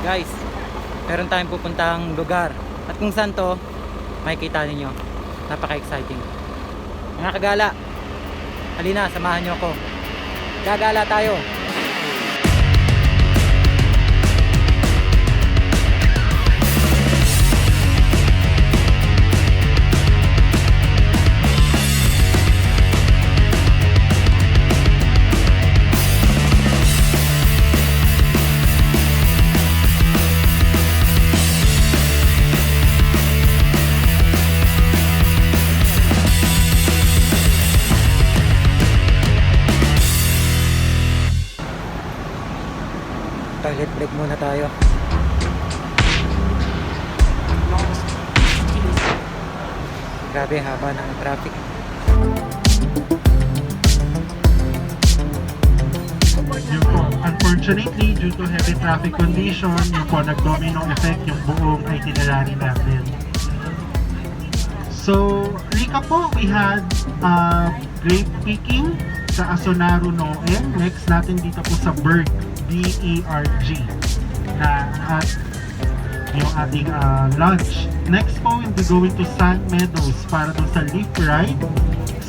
Guys, meron tayong pupuntang lugar. At kung saan to, makikita ninyo. Napaka-exciting. Mga kagala, halina, samahan nyo ako. Gagala tayo. Toilet break muna tayo. Grabe, haba ng traffic. Yun po, unfortunately, due to heavy traffic condition, yun po, nag-domino effect yung buong itinerary natin. So, recap po, we had grape picking sa Asonaro Noe. Next natin dito po sa Berg, B-E-R-G, na at yung ating lunch. Next po, we'll be going to Sand Meadows para dun sa leaf ride.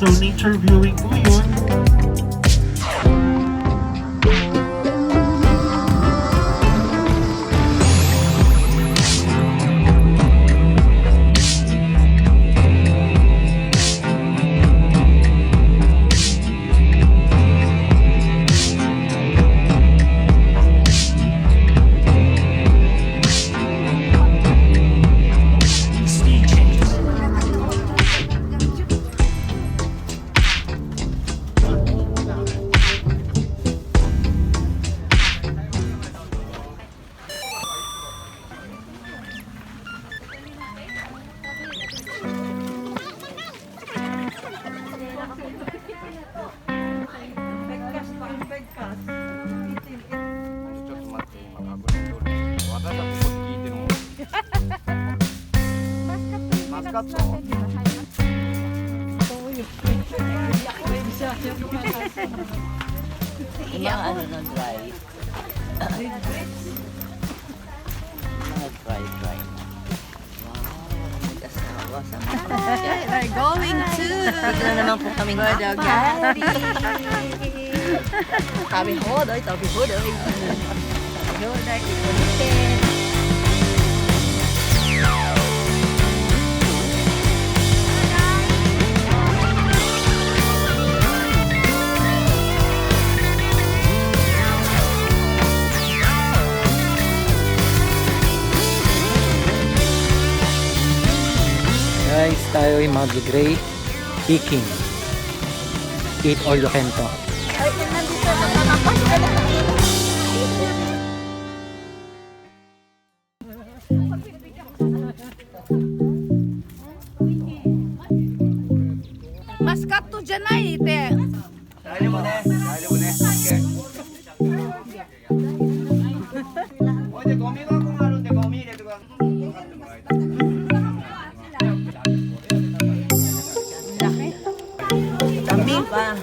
So, nature viewing po yun. Yung mga ano na dry. Mga dry. Wow, mag-asawa sa mga We're going to bigla naman po kaming Bodogari. Tabi hodoy. Bodogari. Guys, tayo ay mag-gray picking. Eat all you can to. Ay, nandito na nakapas ka na. Maskat to dyan na ite. kambing pa.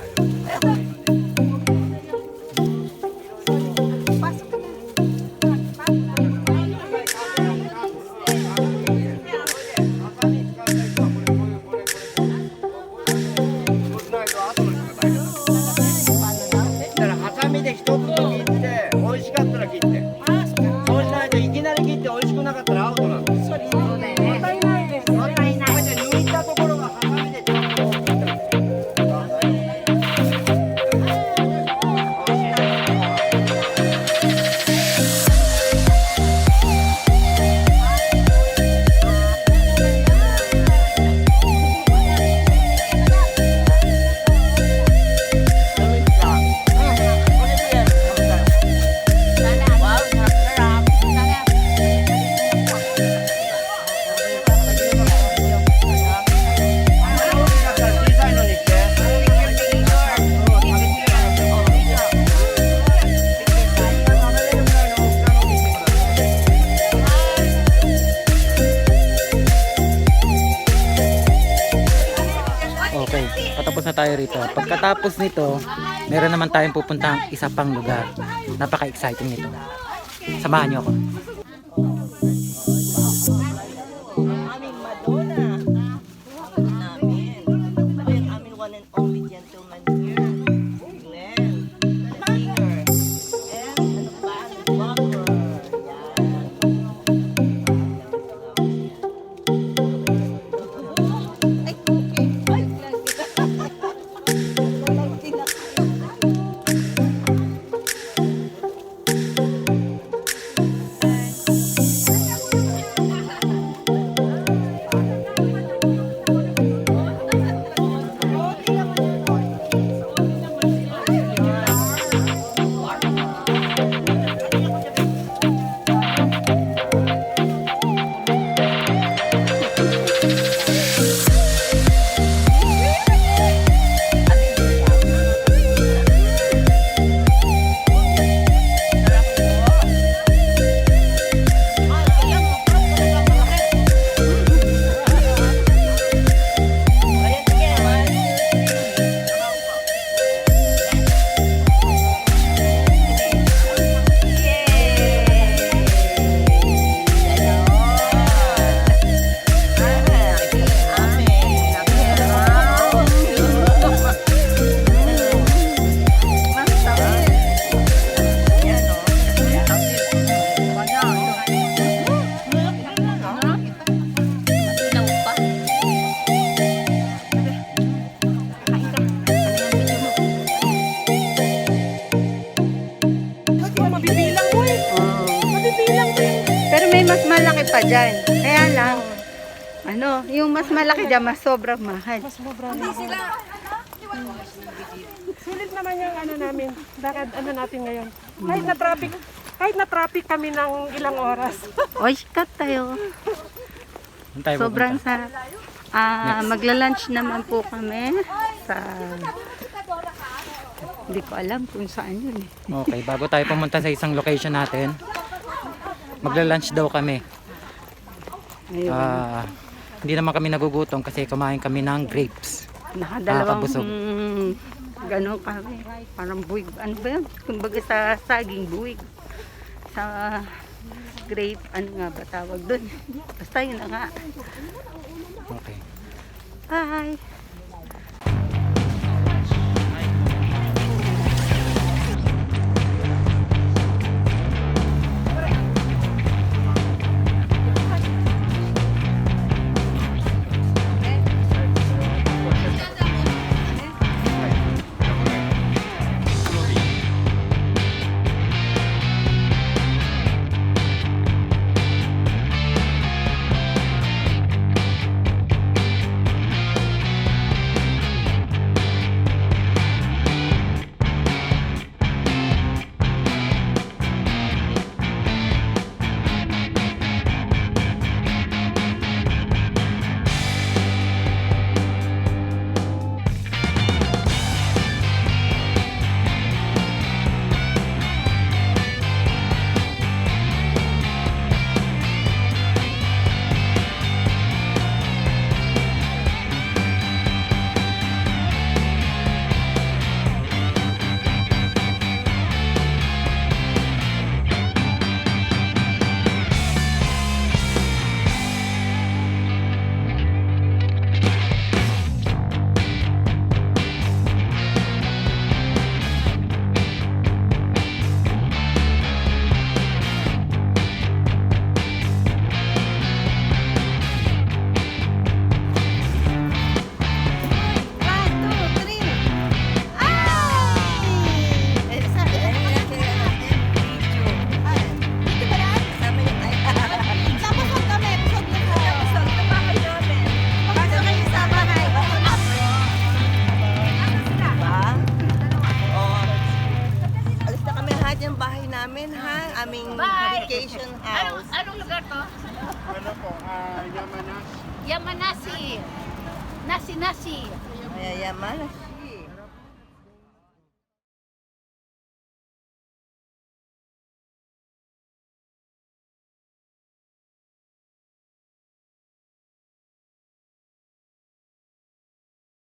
na tayo rito. Pagkatapos nito, meron naman tayong pupuntang isa pang lugar. Napaka-exciting nito. Samahan niyo ako. Oo. Pero may mas malaki pa dyan. Kaya lang, yung mas malaki dyan, mas sobrang mahal. Sulit naman yung namin, lakad natin ngayon. Kahit na traffic kami ng ilang oras. Oy, cut tayo. Saan tayo Sobrang pupunta? sarap. Magla-lunch naman po kami sa... Hindi ko alam kung saan yun eh. Okay, bago tayo pumunta sa isang location natin, magla-lunch daw kami. Ayun. Hindi naman kami nagugutom kasi kumain kami ng grapes. Nakadalawang kabusog. gano'n kami. Parang buwig. Ano ba yun? Kumbaga sa saging buwig. Sa grape, ano nga ba tawag doon? Basta yun na nga. Okay. Bye! namin ha, aming vacation house. Anong lugar to? Ano po, Yamanashi. Yamanasi. Nasi-nasi. Mayayaman.